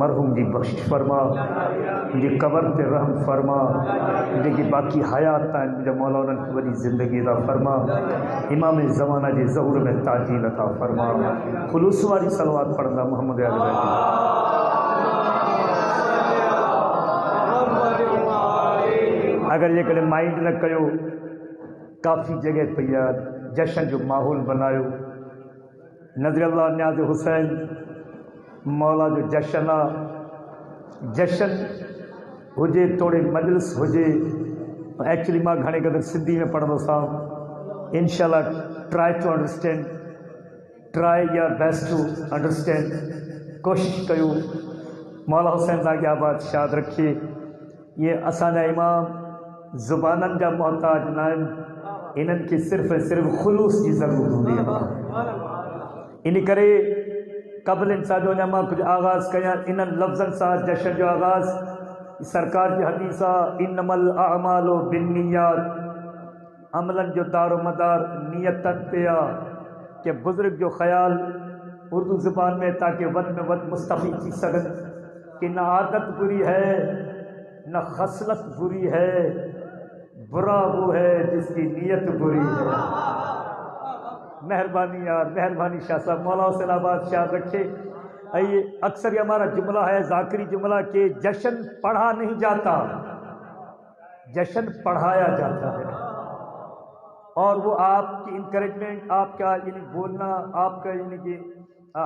مرحوم دی بخشش فرما، دی قبر تے رحم فرما، دی باقی حیات تائیں مجھے مولانا کی بڑی زندگی عطا فرما، امام زمانہ جی ظہور میں تعجیل عطا فرما، خلوص والی صلوات پڑھنا محمد علیہ وسلم۔ اگر یہ کڑے مائنڈ نہ کیو کافی جگہ پہ جشن جو ماحول بنایو، نظر اللہ نیاز حسین مولا جو جشن جشن ہوجے توڑے مجلس ہوجے، ایکچولی ماں گھنے قدر سندھی میں پڑھنا سا، انشاءاللہ try to understand, try your best to understand, کوشش کیو مولا حسین لاگے آباد شاد رکھے۔ یہ اسانا امام زبانن جا محتاج نائم، انہن کی صرف خلوص کی ضرورت ہوتی ہے۔ انہی کرے قبل انسان جو نما کچھ آغاز کیا انہن لفظن سا جشن جو آغاز سرکار کی حدیثہ انما الاعمال بالنیات، عملن جو دار و مدار نیتن پیا، کہ بزرگ جو خیال اردو زبان میں تاکہ ود میں ود مستفید کی سکن کہ نہ عادت بری ہے نہ خصلت بری ہے، برا وہ ہے جس کی نیت بری ہے۔ مہربانی یار، مہربانی شاہ صاحب، مولا حسین آباد شاد رکھے۔ آئیے اکثر یہ ہمارا جملہ ہے ذاکری جملہ کہ جشن پڑھا نہیں جاتا، جشن پڑھایا جاتا ہے، اور وہ آپ کی انکریجمنٹ، آپ کا یعنی بولنا، آپ کا یعنی کہ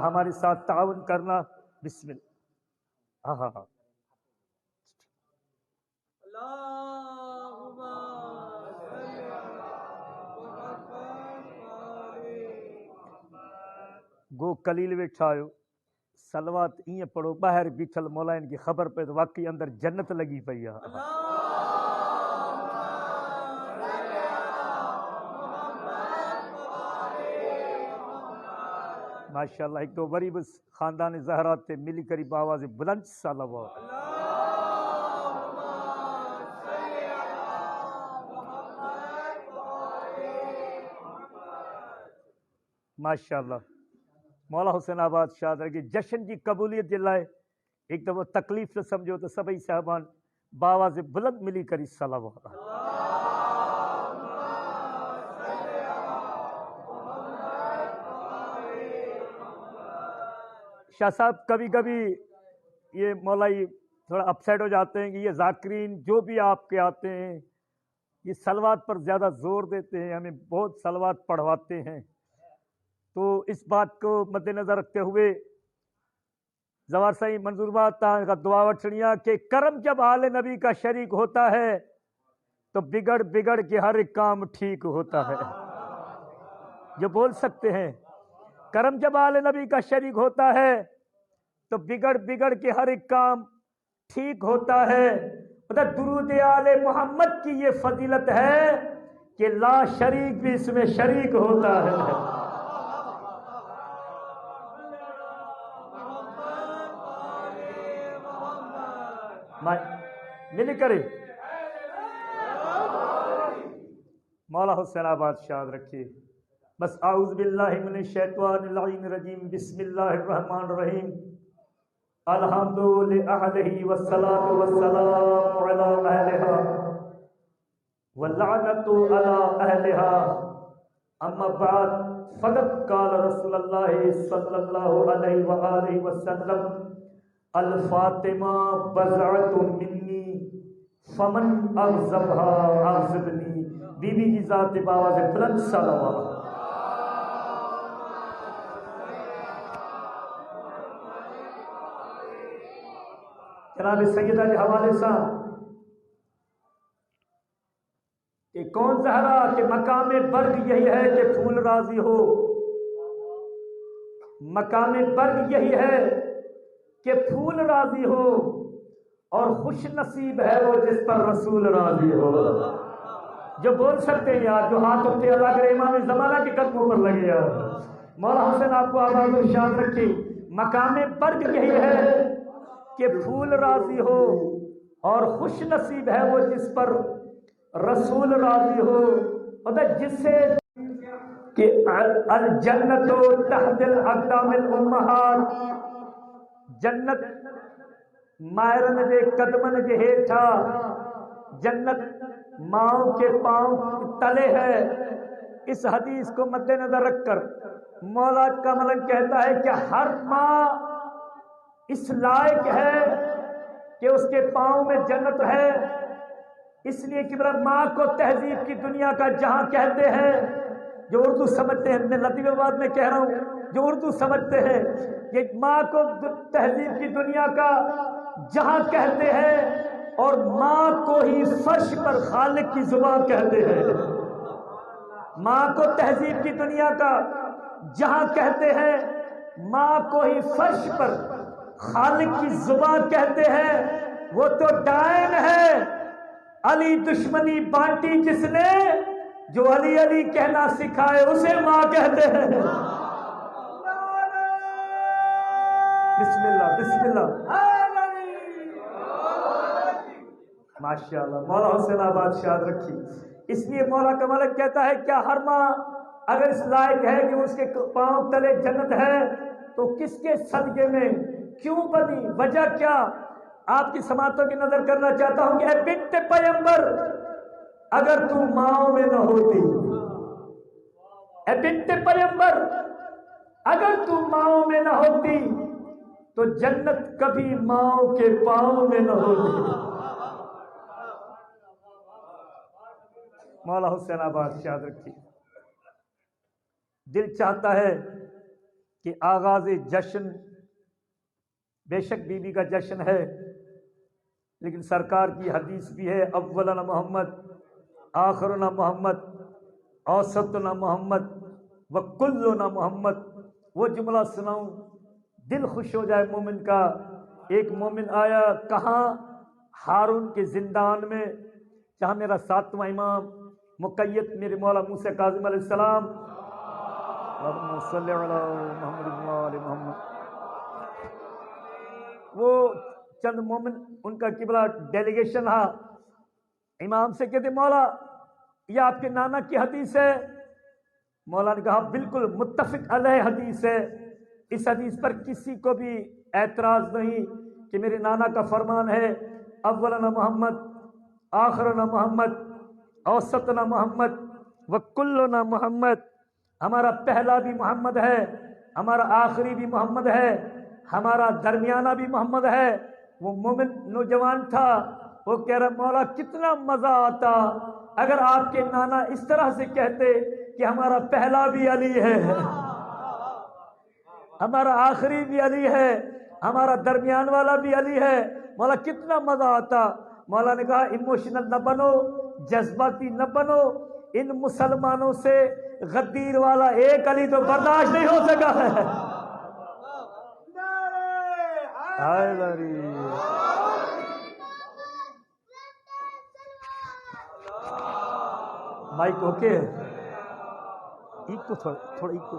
ہمارے ساتھ تعاون کرنا۔ بسم اللہ۔ ہاں ہاں ہاں، گو کلیل ویٹھایو سلوات این پڑھو باہر بیٹھل مولائن کی خبر پہ تو واقعی اندر جنت لگی پئی ہے۔ ماشاءاللہ ایک دو وری بس خاندان زہرات تے ملی کری باواز بلند صلوات۔ ماشاءاللہ مولا حسین آباد شاد رکھے۔ جشن کی قبولیت جلائے ایک دفعہ تکلیف نہ سمجھو تو سبھی صاحبان باواز بلند ملی کری صلوات۔ شاہ صاحب کبھی کبھی یہ مولائی تھوڑا اپسیٹ ہو جاتے ہیں کہ یہ ذاکرین جو بھی آپ کے آتے ہیں یہ صلوات پر زیادہ زور دیتے ہیں، ہمیں بہت صلوات پڑھواتے ہیں، تو اس بات کو مد نظر رکھتے ہوئے زوار صحیح منظور بات کا دعا وٹھڑیاں کہ کرم جب آل نبی کا شریک ہوتا ہے تو بگڑ بگڑ کے ہر ایک کام ٹھیک ہوتا ہے۔ جو بول سکتے ہیں کرم جب آل نبی کا شریک ہوتا ہے تو بگڑ بگڑ کے ہر ایک کام ٹھیک ہوتا ہے۔ درود آل محمد کی یہ فضیلت ہے کہ لا شریک بھی اس میں شریک ہوتا ہے۔ ملی کرے مولا حسین آباد شاد رکھیے۔ بس اعوذ باللہ من الشیطان اللعین الرجیم، بسم اللہ الرحمن الرحیم، الحمد للہ والصلاة والسلام علی اہلہا واللعنۃ علی اہلہا، اما بعد فقد قال رسول اللہ صلی اللہ علیہ وآلہ وسلم الفاطمہ بضعۃ منی فمن اغضبها اغضبنی۔ بی بی کی ذات باواز بلند صلوات۔ جناب سیدہ کے حوالے سے کہ کون زہرا کہ مقام برگ یہی ہے کہ پھول راضی ہو، مقام برگ یہی ہے کہ پھول راضی ہو، اور خوش نصیب ہے وہ جس پر رسول راضی ہو۔ جو بول سکتے ہیں یار، جو ہاتھ اٹھتے اللہ کرے امام زمانہ کے قدموں پر لگے یار، مولا حسین آپ کو آباد و شاد رکھے۔ مقام برگ یہی ہے کہ پھول راضی ہو، اور خوش نصیب ہے وہ جس پر رسول راضی ہو، مطلب جس سے کہ الجنت تحت الاقدام الامہات، جنت مائرن دے قدمن دے ہیٹھا جنت ماؤں کے پاؤں تلے ہے۔ اس حدیث کو مد نظر رکھ کر مولا کمل کہتا ہے کہ ہر ماں اس لائق ہے کہ اس کے پاؤں میں جنت ہے، اس لیے کہ میرا ماں کو تہذیب کی دنیا کا جہاں کہتے ہیں، جو اردو سمجھتے ہیں، میں لطیف آباد میں کہہ رہا ہوں، جو اردو سمجھتے ہیں یہ ماں کو تہذیب کی دنیا کا جہاں کہتے ہیں، اور ماں کو ہی فرش پر خالق کی زبان کہتے ہیں۔ ماں کو تہذیب کی دنیا کا جہاں کہتے ہیں، ماں کو ہی فرش پر خالق کی زبان کہتے ہیں۔ وہ تو ڈائن ہے علی دشمنی بانٹی جس نے، جو علی علی کہنا سکھائے اسے ماں کہتے ہیں۔ بسم اللہ بسم اللہ، ماشاءاللہ مولا حسین آباد شاد رکھی۔ اس لیے مولا کا ملک کہتا ہے کیا ہر ماں اگر اس لائق ہے کہ اس کے پاؤں تلے جنت ہے تو کس کے صدقے میں کیوں بنی؟ وجہ کیا؟ آپ کی سماعتوں کی نظر کرنا چاہتا ہوں کہ اے بنت پیغمبر، اگر تو ماؤں میں نہ ہوتی، اے بنت پیغمبر اگر تو ماؤں میں نہ ہوتی تو جنت کبھی ماؤں کے پاؤں میں نہ ہوتی۔ مولا حسین آباد یاد رکھیے۔ دل چاہتا ہے کہ آغاز جشن بے شک بی بی کا جشن ہے، لیکن سرکار کی حدیث بھی ہے اولنا محمد آخرنا محمد اوسطنا محمد وکلنا محمد۔ وہ جملہ سناؤں دل خوش ہو جائے مومن کا۔ ایک مومن آیا کہاں؟ ہارون کے زندان میں، جہاں میرا ساتواں امام مقید میرے مولا موسیٰ کاظم علیہ السلام، اللہم صلی علی محمد وآل محمد۔ وہ چند مومن ان کا قبلہ ڈیلیگیشن تھا، امام سے کہتے مولا یہ آپ کے نانا کی حدیث ہے؟ مولا نے کہا بالکل متفق علیہ حدیث ہے، اس حدیث پر کسی کو بھی اعتراض نہیں کہ میرے نانا کا فرمان ہے اولنا محمد آخرنا محمد اوسطنا محمد وکلنا محمد۔ ہمارا پہلا بھی محمد ہے، ہمارا آخری بھی محمد ہے، ہمارا درمیانہ بھی محمد ہے۔ وہ مومن نوجوان تھا، وہ کہہ رہا مولا کتنا مزہ آتا اگر آپ کے نانا اس طرح سے کہتے کہ ہمارا پہلا بھی علی ہے، ہمارا آخری بھی علی ہے، ہمارا درمیان والا بھی علی ہے، مولا کتنا مزہ آتا۔ مولا نے کہا ایموشنل نہ بنو، جذباتی نہ بنو، ان مسلمانوں سے غدیر والا ایک علی تو برداشت نہیں ہو سکا ہے۔ Mic okay? تھوڑا ایکو۔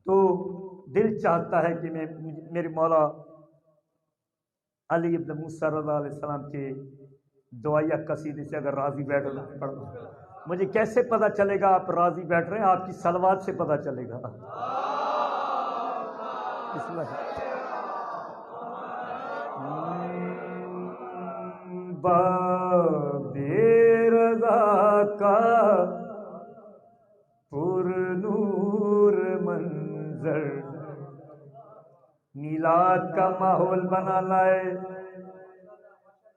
تو دل چاہتا ہے کہ میں میرے مولا علی ابن موسیٰ رضی اللہ علیہ السلام کے دعائیہ قصیدے سے اگر راضی بیٹھ پڑھ، مجھے کیسے پتہ چلے گا آپ راضی بیٹھ رہے ہیں؟ آپ کی صلوات سے پتہ چلے گا۔ بسم اللہ۔ باب رضا کا پر نور منظر، میلاد کا ماحول بنا لائے،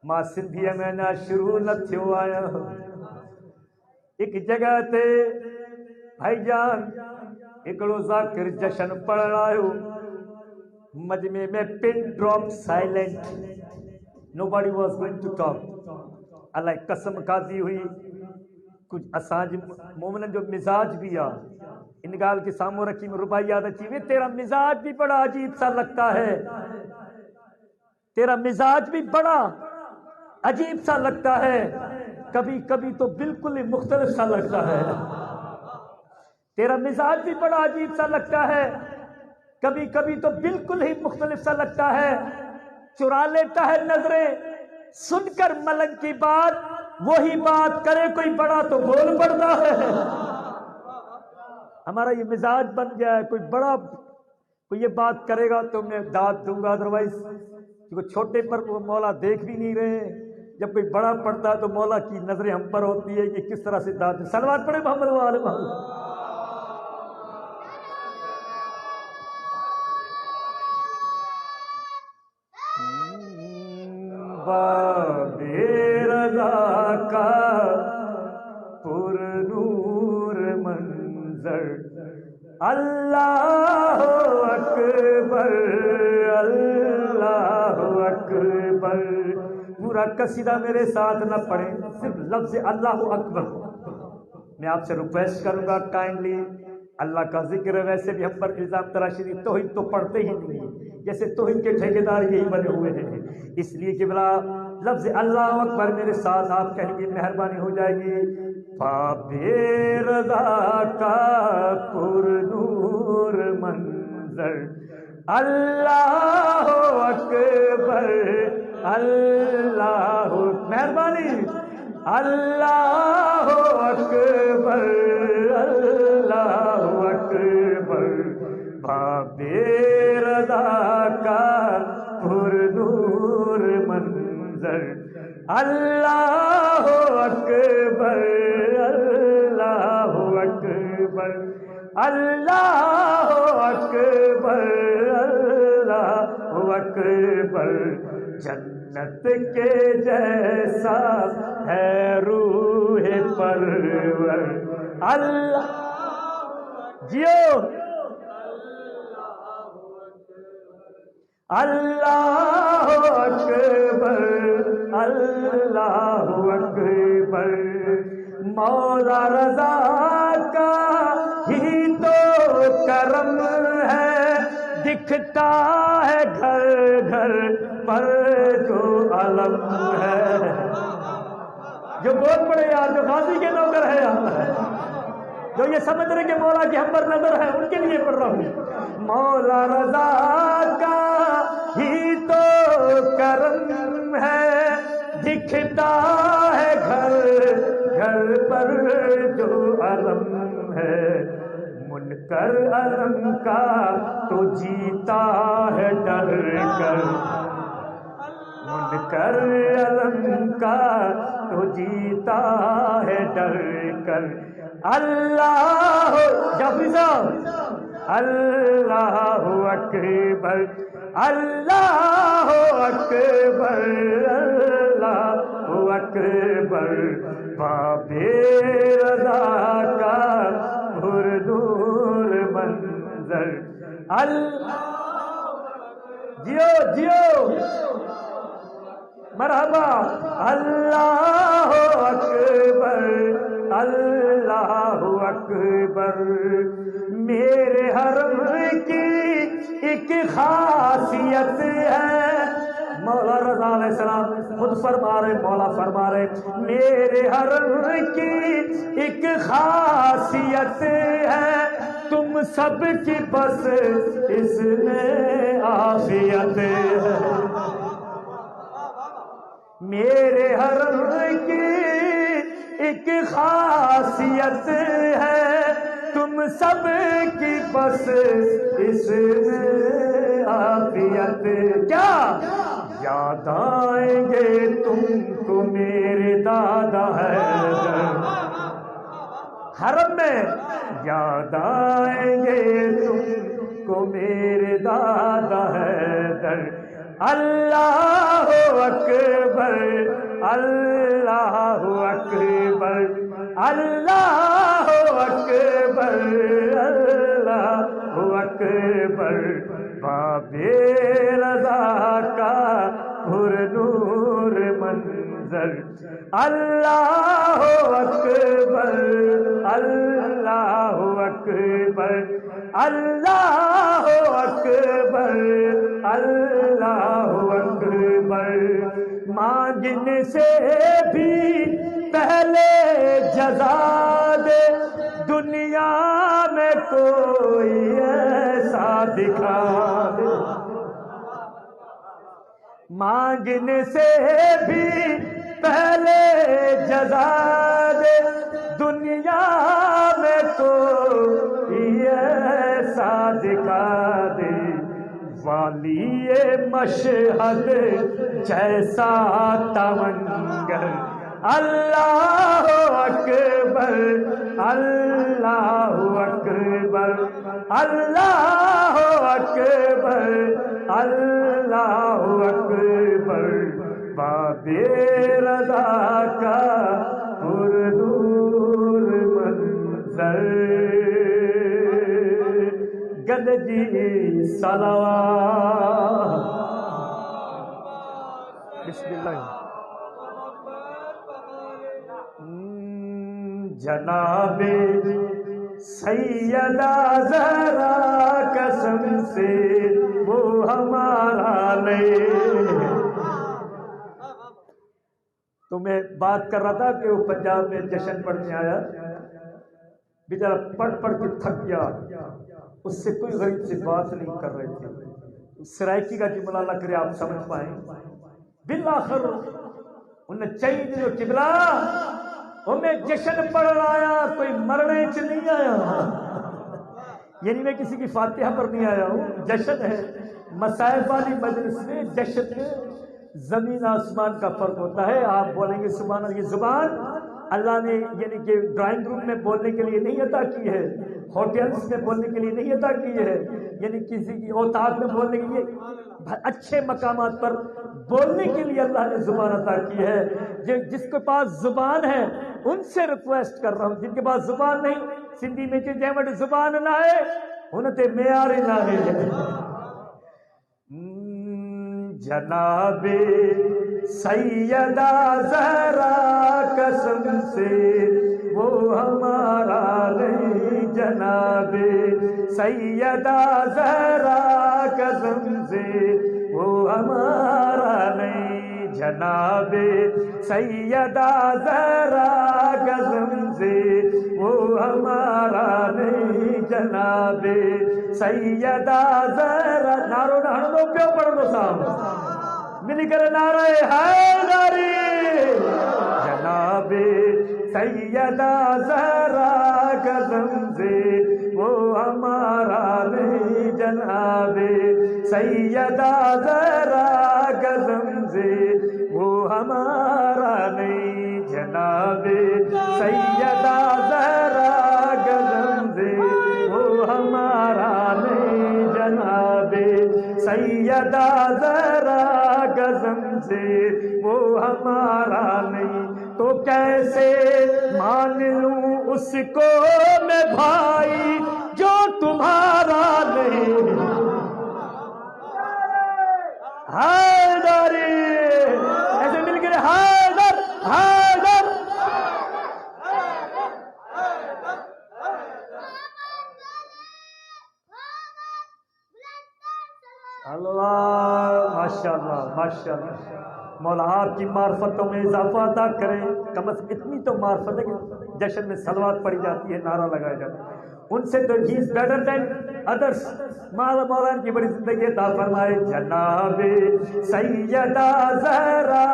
ماں سندھی میں نہ شروع نہ تھیو آیا۔ ایک جگہ تے بھائی جان ایکڑو ذاکر جشن پڑھ آئو، مجمع میں pin drop silent, nobody was going to talk۔ اللہ قسم کھادی ہوئی کچھ اسانج مومن جو مزاج بھی آ ان گال کے سامنے رکھی میں ربائی یاد اچھی ہوئی، تیرا مزاج بھی بڑا عجیب سا لگتا ہے، تیرا مزاج بھی بڑا عجیب سا لگتا ہے، کبھی کبھی تو بالکل ہی مختلف سا لگتا ہے۔ تیرا مزاج بھی بڑا عجیب سا لگتا ہے، کبھی کبھی تو بالکل ہی مختلف سا لگتا ہے، چرا لیتا ہے نظریں، سن کر ملنگ کی بات وہی بات کرے کوئی بڑا تو بول پڑتا ہے۔ ہمارا یہ مزاج بن گیا ہے، کوئی کوئی یہ بات کرے گا تو میں داد دوں گا، ادروائز کیونکہ چھوٹے پر وہ مولا دیکھ بھی نہیں رہے، جب کوئی بڑا پڑتا ہے تو مولا کی نظریں ہم پر ہوتی ہے کہ کس طرح سے داد دیں۔ صلوات پڑھے محمد و آل محمد۔ باب رضا کا پر نور منظر، اللہ اکبر اللہ اکبر۔ پورا قصیدہ میرے ساتھ نہ پڑھیں، صرف لفظ اللہ اکبر۔ میں آپ سے ریکویسٹ کروں گا کائنڈلی، اللہ کا ذکر ہے، ویسے بھی ہم پر الزام تراشی نہیں، توحید تو پڑھتے ہی نہیں ہیں، جیسے توحید کے ٹھیکیدار یہی بنے ہوئے ہیں، اس لیے کہ بلا لفظ اللہ اکبر میرے ساتھ آپ کہیں گے، مہربانی ہو جائے گی۔ باب رضا کا پر نور منظر، اللہ اکبر اللہ، مہربانی، اللہ اکبر اللہ اکبر۔ باب رضا کا پر نور منظر، اللہ اکبر اللہ اکبر اللہ اکبر اللہ اکبر۔ جنت کے جیسا ہے روح پرور، اللہ جیو اللہ اکبر اللہ اکبر۔ مولا رضا کا ہی تو کرم ہے، دکھتا ہے گھر گھر پر جو علم ہے۔ جو بول پڑے یار، جو غازی کے نوکر ہے یار، جو یہ سمجھ رہے کہ مولا کی ہم پر نظر ہے، ان کے لیے پڑھ رہا ہوں۔ مولا رضا کا ہی تو کرم ہے، دکھتا ہے گھر گھر پر جو علم ہے، منکر علم کا تو جیتا ہے ڈر کر، منکر علم کا تو جیتا ہے ڈر کر۔ اللہ جعفری صاحب، اللہ اکبر اللہ اکبر اللہ اکبر۔ باب رضا کا پر نور منظر، اللہ جیو جیو مرحبا، اللہ اکبر اللہ اکبر۔ میرے حرم کی ایک خاصیت ہے، مولا رضا علیہ السلام خود فرما رہے، مولا فرما رہے، میرے حرم کی ایک خاصیت ہے، تم سب کی بس اس میں عافیت ہے۔ میرے حرم کی ایک خاصیت ہے، تم سب کی بس اس میں عافیت۔ کیا یاد آئیں گے تم کو میرے دادا حیدر، حرم میں یاد آئیں گے تم کو میرے دادا حیدر۔ اللہ اکبر اللہ اکبر اللہ اکبر اللہ اکبر۔ باب رضا کا پر نور منظر، اللہ اکبر اللہ اکبر اللہ اکبر اللہ اکبر۔ مانگنے سے بھی پہلے جزا دے، دنیا میں کوئی ایسا دکھا دے۔ مانگنے سے بھی پہلے جزا دے، دنیا میں کوئی ایسا دکھا دے۔ والی مشہد جیسا تونگر اللہ اکبر اللہ اکبر اللہ اکبر اللہ اکبر باب رضا کا پردور منظر گد جی صلوات بسم اللہ جناب سیدہ زہرا قسم سے وہ ہمارا نہیں. تو میں بات کر رہا تھا کہ وہ پنجاب میں جشن پڑھنے آیا، بیچارہ پڑھ پڑھ کے تھک گیا، اس سے کوئی غریب سے بات نہیں کر رہے تھے. سرائکی کا جملہ نہ کرے آپ سمجھ پائیں. بالآخر انہیں چاہیے جو قبلہ وہ میں جشن پڑھ آیا، کوئی مرنے چ نہیں آیا، یعنی میں کسی کی فاتحہ پر نہیں آیا ہوں. جشن ہے مصائب والی مجلس میں، جشن میں زمین آسمان کا فرق ہوتا ہے. آپ بولیں گے سبحان اللہ. یہ زبان اللہ نے یعنی کہ ڈرائنگ روم میں بولنے کے لیے نہیں عطا کی ہے، ہوٹلز میں بولنے کے لیے نہیں عطا کی ہے، یعنی کسی کی اوتاد میں بولنے کے لیے، اچھے مقامات پر بولنے کے لیے اللہ نے زبان عطا کی ہے. جس کے پاس زبان ہے ان سے ریکویسٹ کر رہا ہوں، جن کے پاس زبان نہیں، سندھی میں جیوٹ زبان نہ ہے انہیں تے معیار نہ ہے. جناب سیدہ زہرا قسم سے وہ ہمارا نہیں، جناب سیدہ زہرا قسم سے وہ ہمارا نہیں، جناب سیدہ زہرا قسم سے وہ ہمارا نہیں، جناب سیدہ زہرا. نارو نہڑو پیو پڑھ دو صاحب ملی کر نعرہ حیدری. جناب سیدہ زہرا قسم سے وہ ہمارا نہیں، جناب سیدہ زہرا قسم سے وہ ہمارا نہیں، جناب سیدہ زہرا قسم سے وہ ہمارا نہیں، جناب سیدہ زہرا قسم سے وہ ہمارا نہیں. تو کیسے مان لوں اس کو میں بھائی جو تمہارا نہیں. حیدری ایسے مل کے حیدر حیدر. اللہ ماشاءاللہ ماشاءاللہ. مولا آپ کی معرفتوں میں اضافہ عطا کرے. کم از اتنی تو معرفت ہے کہ جشن میں صلوات پڑھی جاتی ہے، نعرہ لگایا جاتا ہے. ان سے تو ہی از بیٹر دین ادرس. مولا کی بڑی زندگی عطا فرمائے. جناب سیدہ زہرا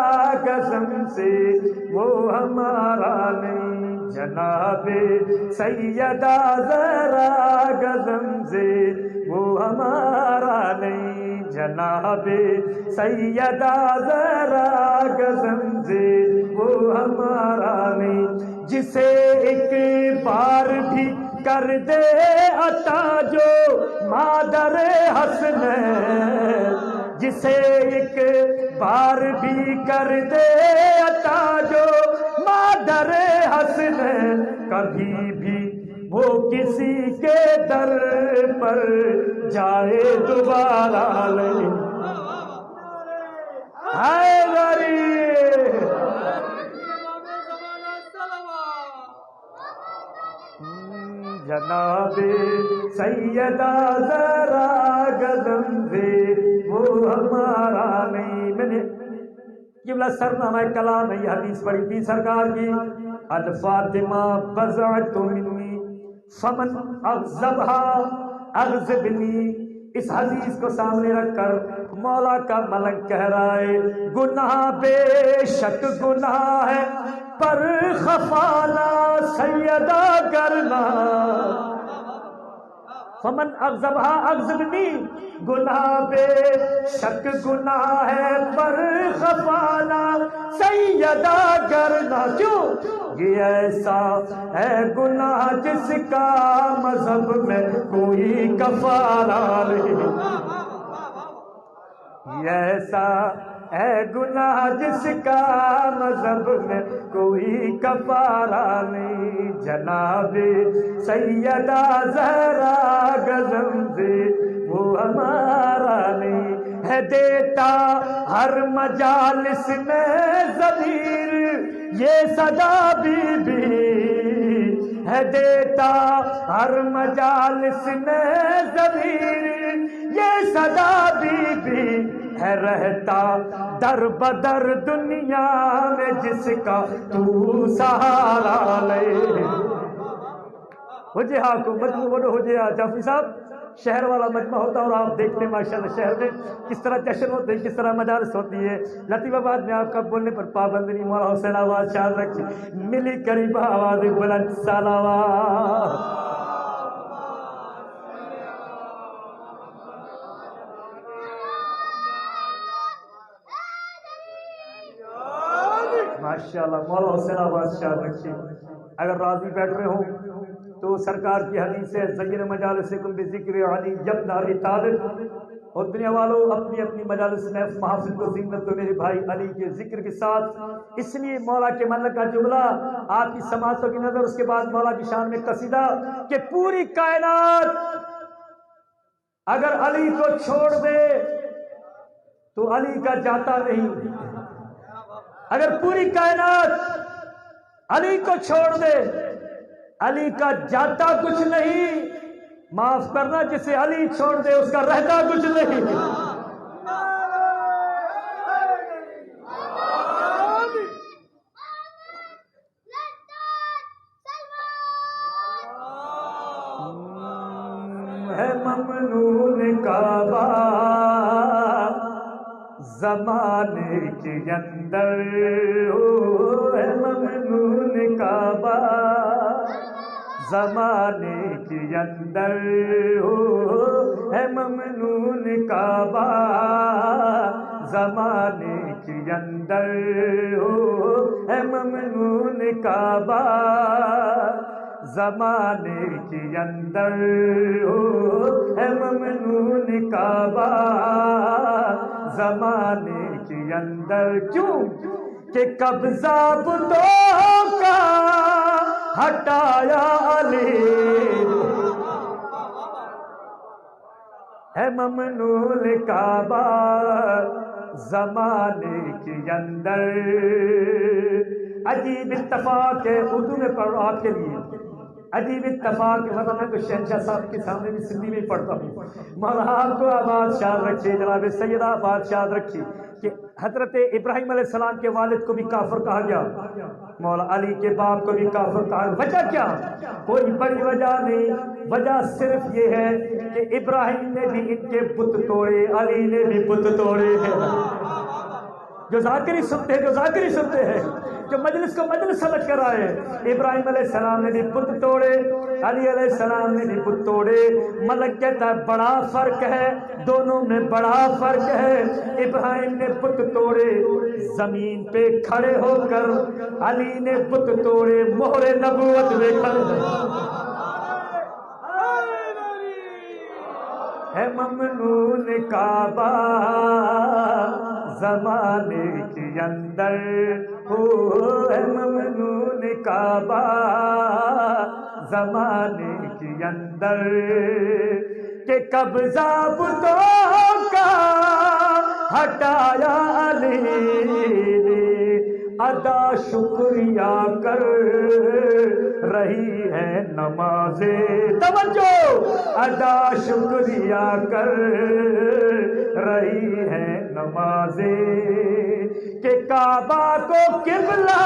قسم سے وہ ہمارا نہیں، جناب سیدہ زہرا قسم سے وہ ہمارا نہیں، جناب سیدہ زہرا قسم سے وہ ہمارا نہیں. جسے ایک بار بھی کر دے عطا جو مادر حسنین، جسے ایک بار بھی کر دے عطا جو مادر حسنین، کبھی بھی وہ کسی کے در پر جائے دوبارہ نہیں. حیدری جناب سیدہ زہرا قسم سے وہ ہمارا نہیں. میں نے قبلہ سرنامہ کلام یہ حدیث پڑھی تھی سرکار کی. الفاطمہ بضعۃ منی فمن اغضبها اغضبنی. اس حدیث کو سامنے رکھ کر مولا کا ملک کہہ رہا ہے گناہ بے شک گناہ ہے پر خفا نہ سیدہ کرنا. فمن اغضبها اغضبنی، گناہ بے شک گناہ ہے پر خفانا سیدہ کرنا، کیوں یہ ایسا ہے گناہ جس کا مذہب میں کوئی کفارہ نہیں، یہ ایسا ہے گناہ جس کا مذہب میں کوئی کفارہ نہیں، جناب سیدہ زہرا گزم سے وہ ہمارا نہیں ہے، دیتا ہر مجالس میں ضمیر یہ صدا بی بی ہے، دیتا ہر مجالس میں ضمیر یہ صدا بی بی ہے، رہتا در بدر دنیا میں جس کا تو سہارا لے۔ ہو جے ہاں کو مجموع بڑو ہو جے ہاں جعفری صاحب، شہر والا مجمع ہوتا ہے اور آپ دیکھتے ہیں ماشاءاللہ شہر میں کس طرح جشن ہوتے ہیں، کس طرح مجالس ہوتی ہے۔ لطیف آباد میں آپ کا بولنے پر پابند نہیں، مولا حسین آواز شاد رکھی، ملی قریب آواز بلند صلوات۔ ماشاءاللہ مولا حسین آواز شاد رکھی۔ اگر راضی بیٹھ رہے ہوں تو سرکار کی حدیث ہے زین مجالسکم بذکر علی ابن ابی طالب، اور دنیا والوں اپنی اپنی مجالس میں محافل کو زینت دو میرے بھائی علی کے ذکر کے ساتھ۔ اس لیے مولا کے ملک کا جملہ آپ کی سماعتوں کی نظر، اس کے بعد مولا کی شان میں قصیدہ کہ پوری کائنات اگر علی کو چھوڑ دے تو علی کا جاتا نہیں، اگر پوری کائنات علی کو چھوڑ دے علی کا جاتا کچھ نہیں، معاف کرنا جسے علی چھوڑ دے اس کا رہتا کچھ نہیں۔ ہے ممنون کعبہ زمانے کے اندر، ہے ممنون کعبہ زمانے کے اندر، ہے ممنون کعبہ زمانے کے اندر، ہے ممنون کعبہ زمانے کے اندر، ہے ممنون کعبہ زمانے کے اندر، کیوں کہ قبضہ بتوں کا ہٹایا علی، ہے ممنون کعبہ زمانے کے اندر۔ عجیب اتفاق ہے، اردو میں پڑھ رہا آپ کے لیے، عجیب اتفاق ہے، ورنہ میں تو شہنشاہ صاحب کے سامنے بھی سندھی میں پڑھتا ہوں۔ مولا آپ کو آباد شاد رکھے، جناب سیدہ آباد شاد رکھی کہ حضرت ابراہیم علیہ السلام کے والد کو بھی کافر کہا گیا، مولا علی کے باپ کو بھی کافر کہا گیا۔ وجہ کیا؟ کوئی بڑی وجہ نہیں، وجہ صرف یہ ہے کہ ابراہیم نے بھی ان کے بت توڑے، علی نے بھی بت توڑے ہیں۔ جو ذاکری سنتے ہیں، جو ذاکری سنتے ہیں، جو مجلس کو مجلس سمجھ کر آئے، ابراہیم علیہ السلام نے بھی بت توڑے، علی علیہ السلام نے بھی بت توڑے۔ ملک کہتا ہے بڑا فرق ہے، دونوں میں بڑا فرق ہے۔ ابراہیم نے بت توڑے زمین پہ کھڑے ہو کر، علی نے بت توڑے مہر نبوت میں کھڑے ہو۔ ہے ممنون کعبہ زمانے کے اندر، ہے ممنون کعبہ زمانے کے اندر، کہ قبضہ بتوں کا ہٹایا علی نے، ادا شکریہ کر رہی ہے نمازیں، توجہ، ادا شکریہ کر رہی ہے نمازیں، کہ کعبہ کو قبلہ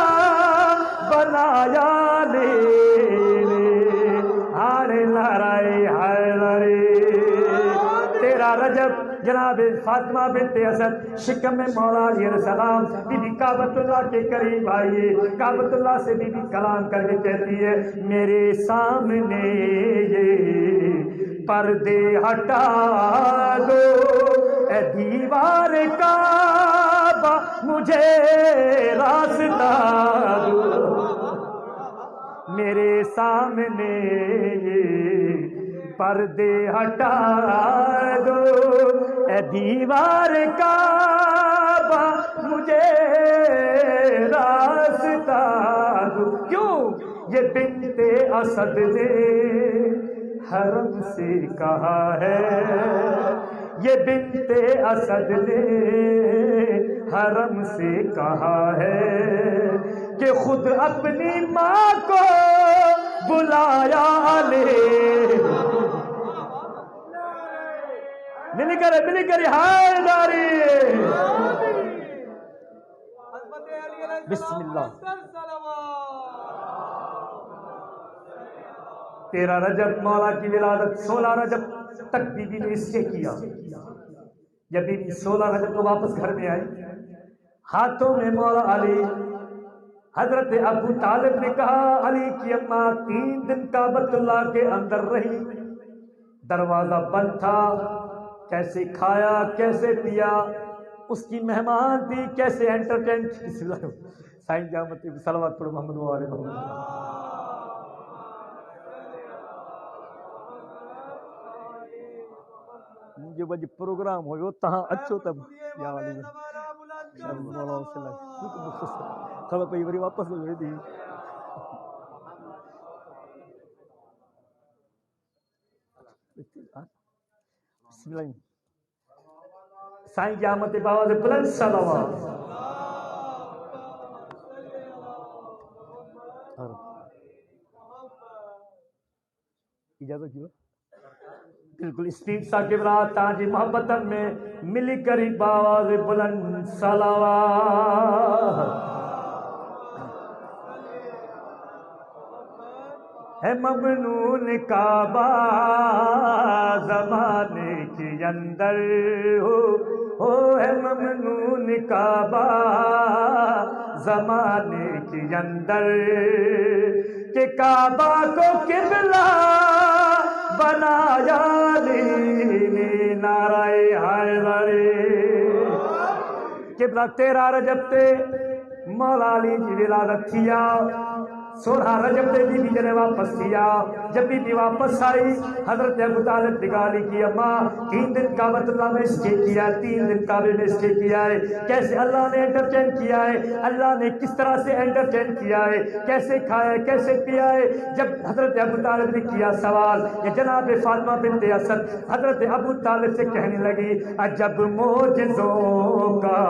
بنایا لے، ہارے لہرائے حیدری، تیرا رجب جناب فاطمہ بنت اسد شکم میں مولا علیہ السلام بی بی کعبۃ اللہ کے قریب آئیے، کعبۃ اللہ سے بی بی کلام کر کے کہتی ہے میرے سامنے یہ پردے ہٹا دو اے دیوار کعبہ مجھے راستہ دو میرے سامنے پردے ہٹا دو اے دیوار کعبہ مجھے راستہ دو کیوں یہ بنت اسد نے حرم سے کہا ہے یہ بنت اسد نے حرم سے کہا ہے کہ خود اپنی ماں کو بلایا لے ملی کر حیداری بسم اللہ 13 رجب مولا کی ولادت 16 رجب تک بی بی نے اس سے کیا جب بی بی 16 رجب کو واپس گھر میں آئی ہاتھوں میں مولا علی حضرت ابو طالب نے کہا علی کی اماں 3 دن کعبۃ اللہ کے اندر رہی دروازہ بند تھا کیسے کھایا کیسے پیا اس کی مہمان تھی کیسے انٹرٹین سائن جامت صلوات پڑھو محمد و آل محمد جو بج پروگرام ہوئے تہاں اچھو تب یا علی خبر پئی وری واپس ہوئے دی بسم اللہ سائیں قیامت باواز بلند صلوات اجازت کیوں بالکل اسپیڈ سا کبرا تاجی محبتن میں ملی کری باواز بلند صلوات ہے ممنون کعبہ زمانے کے اندر ہو ہے ممنون کعبہ زمانے کے اندر کہ کعبہ کو قبلہ بنایا نعرہ حیدری قبلہ 13 رجب تے مولا علی کی ولادت تھیا 16 رجب تے بی بی جنے واپس کیا جب بی بی واپس آئی حضرت ابو طالب نگالی کی اماں 3 دن کعبۃ اللہ میں اس کے کیا 3 دن کعبے میں اس کے کیا ہے کیسے اللہ نے انٹرٹین کیا ہے اللہ نے کس طرح سے انٹرٹین کیا ہے کیسے کھایا ہے کیسے پیا ہے جب حضرت ابو طالب نے کیا سوال یہ جناب فاطمہ بنت اسد حضرت ابو طالب سے کہنے لگی عجب معجزوں کا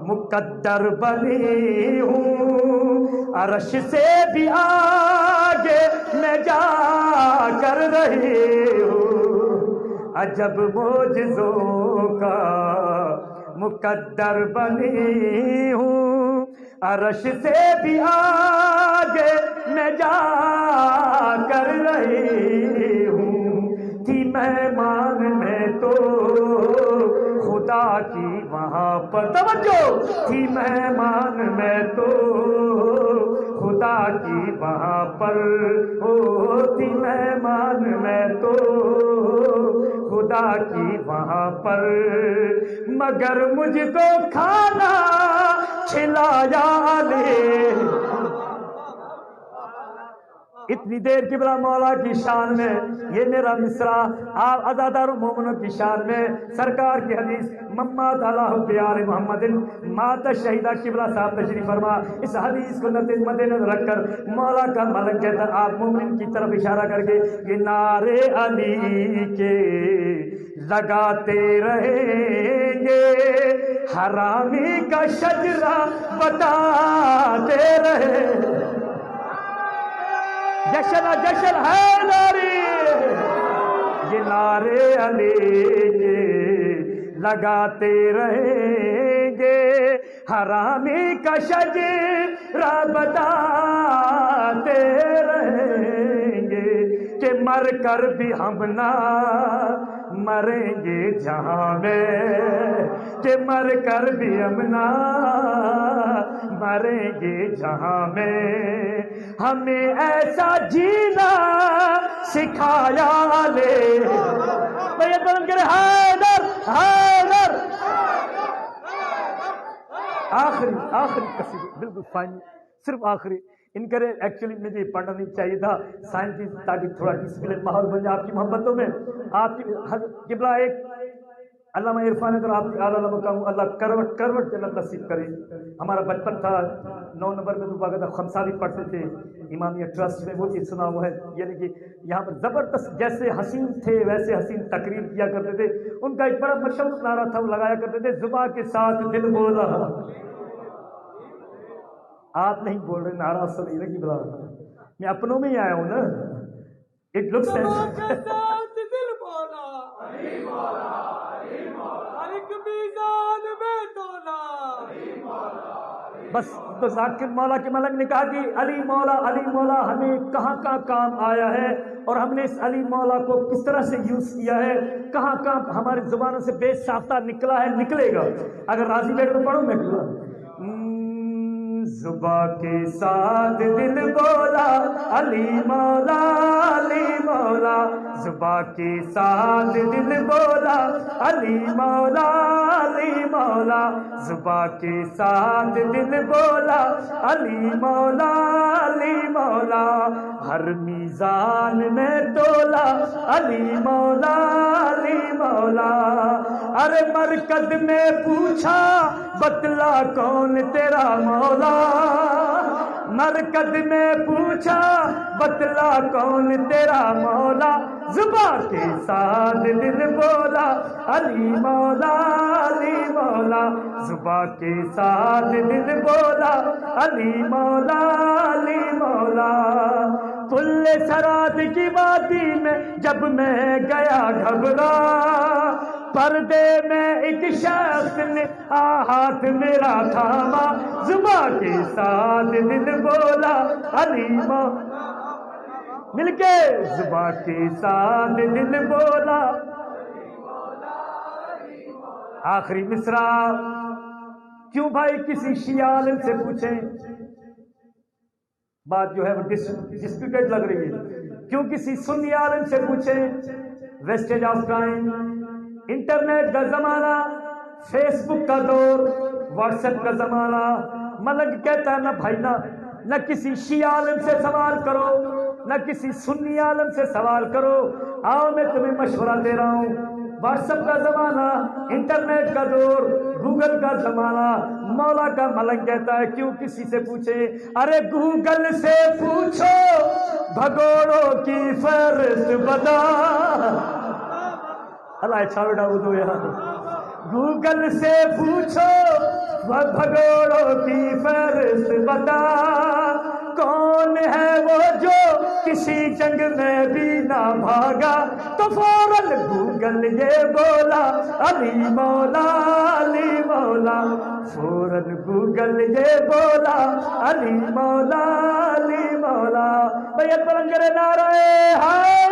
مقدر بنی ہوں عرش سے بھی آگے میں جا کر رہی ہوں عجب معجزوں کا مقدر بنی ہوں عرش سے بھی آگے میں جا کر رہی ہوں تھی مہمان میں تو خدا کی وہاں پر توجہ تھی مہمان میں تو خدا کی وہاں پر تھی مہمان میں تو خدا کی وہاں پر مگر مجھ کو کھانا کھلایا لے اتنی دیر قبلہ مولا کی شان میں یہ میرا مصرع آپ عزادار مومنوں کی شان میں سرکار کی حدیث ممات اللہ پیار محمد مات شہیدہ قبلہ صاحب تشریف فرما اس حدیث کو مد نظر رکھ کر مولا کا ملک کہتا آپ مومن کی طرف اشارہ کر کے یہ نعرے علی کے لگاتے رہیں گے حرامی کا شجرہ بتاتے رہے جشن جشن حیدری یہ نعرے علی کے لگاتے رہیں گے حرامی کا شجرہ بتاتے رہیں گے کہ مر کر بھی ہم نہ مریں گے جہاں میں کہ مر کر بھی ہم نہ مریں گے جہاں میں ہمیں ایسا جینا سکھایا لے بھائی بلند کرے حیدر حیدر آخری قصیدہ بالکل فائنل صرف آخری ان کرے ایکچولی مجھے پڑھنا نہیں چاہیے تھا سائنس کی تاکہ تھوڑا ڈسپلن ماحول بن جائے آپ کی محبتوں میں آپ کی قبلہ ایک علامہ عرفان اگر آپ کی اعلیٰ مقام اللہ کروٹ کروٹ جنت نصیب کرے ہمارا بچپن تھا 9 نمبر میں تو باقاعدہ خمساری پڑھتے تھے امامیہ ٹرسٹ میں وہ چیز سنا ہوا ہے یعنی کہ یہاں پر زبردست جیسے حسین تھے ویسے حسین تقریر کیا کرتے تھے ان کا ایک بڑا مشہور نعرہ تھا وہ لگایا کرتے تھے زباں کے ساتھ دل بولا آپ نہیں بول رہے نعرہ سب نہیں لگی بلا میں اپنوں میں ہی آیا ہوں نا اٹ لکس بس آخر مولا کے ملک نے کہا کہ علی مولا ہمیں کہاں کہاں کام آیا ہے اور ہم نے اس علی مولا کو کس طرح سے یوز کیا ہے کہاں کہاں ہماری زبانوں سے بے ساختہ نکلا ہے نکلے گا اگر راضی بیٹھ تو پڑھوں میں زباں کے ساتھ دل بولا علی مولا زباں کے ساتھ دل بولا علی مولا زباں کے ساتھ دل بولا علی مولا ہر میزان میں تولا علی مولا ارے مرکز میں پوچھا بتلا کون تیرا مولا مرکز میں پوچھا بتلا کون تیرا مولا زباں کے ساتھ دل بولا علی مولا زباں کے ساتھ دل بولا علی مولا کل سرات کی وادی میں جب میں گیا گھبرا پردے میں ایک شخص نے ہاتھ میرا تھاما زباں کے ساتھ دل بولا علی مل کے زباں کے ساتھ دل بولا آخری مصرع کیوں بھائی کسی شیعہ عالم سے پوچھیں بات جو ہے وہ ڈسپیوٹڈ لگ رہی ہے کیوں کسی سنی عالم سے پوچھیں ویسٹیج آف ٹائم انٹرنیٹ کا زمانہ فیس بک کا دور واٹس ایپ کا زمانہ ملک کہتا ہے نہ بھائی نہ کسی شیعہ عالم سے سوال کرو نہ کسی سنی عالم سے سوال کرو آؤ میں تمہیں مشورہ دے رہا ہوں واٹس ایپ کا زمانہ انٹرنیٹ کا دور گوگل کا زمانہ مولا کا ملک کہتا ہے کیوں کسی سے پوچھے ارے گوگل سے پوچھو بھگوڑوں کی فہرست بتا اللہ چھاوڑا وہ دو یار گوگل سے پوچھو بھگوڑوں کی فہرست بتا کون ہے وہ جو کسی جنگ میں بھی نہ بھاگا تو فوراً گوگل یہ بولا علی مولا فوراً گوگل یہ بولا علی مولا بھائی بلند کرے نعرہ